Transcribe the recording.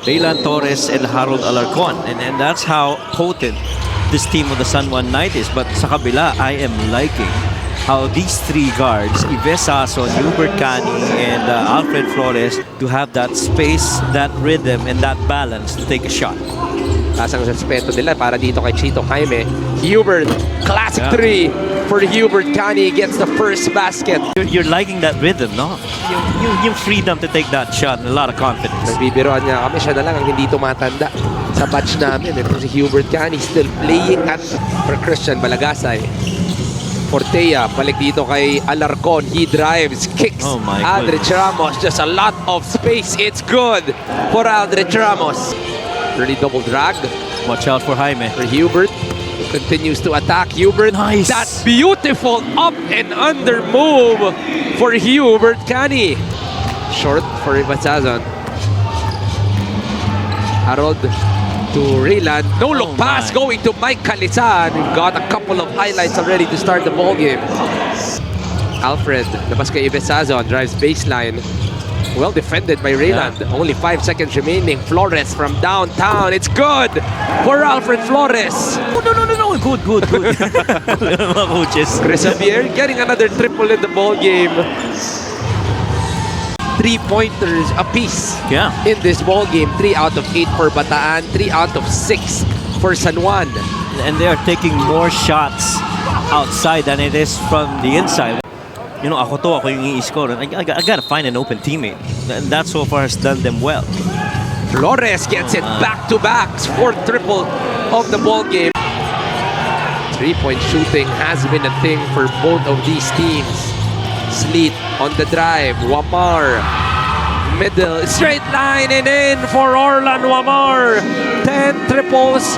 Raylan Torres and Harold Alarcon. And that's how potent this team of the San Juan Knight is. But sa kabila, I am liking how these three guards, Yves Sason, Hubert Cani, and Alfred Flores, to have that space, that rhythm, and that balance to take a shot. Taas ang respeto nila para dito kay Chito Jaime. Hubert, classic three for Hubert Cani, gets the first basket. You're liking that rhythm, no? Yung freedom to take that shot and a lot of confidence. Nagbibiroan niya kami, siya na lang ang hindi tumatanda sa batch namin. Ito si Hubert Cani still playing at for Christian Malagasay. Fortea, balik dito kay Alarcon. He drives, kicks. Oh my Aldrich Ramos, just a lot of space. It's good for Aldrich Ramos. Really double drag Watch out for Jaime. for Hubert. Who continues to attack Hubert. Nice. That beautiful up and under move for Hubert Cani. Short for Ibasazon. Harold to Raylan. No look pass my. going to Mike Calizan. We've got a couple of highlights already to start the ball game. Alfred, labas kay Ibasazon, drives baseline. Well defended by Raylan. Yeah. Only 5 seconds remaining. Flores from downtown. It's good for Alfred Flores. Oh, no. Good. Mga coaches. Chris Javier getting another triple in the ball game. 3-pointers apiece Yeah. in this ball game. 3 out of 8 for Bataan, 3 out of 6 for San Juan. And they are taking more shots outside than it is from the inside. You know, ako yung i-score. I gotta find an open teammate. And that so far has done them well. Flores gets it back-to-back. 4th triple of the ball game. 3-point shooting has been a thing for both of these teams. Sleet on the drive. Wamar. Middle. Straight line and in for Orlan Wamar. 10 triples.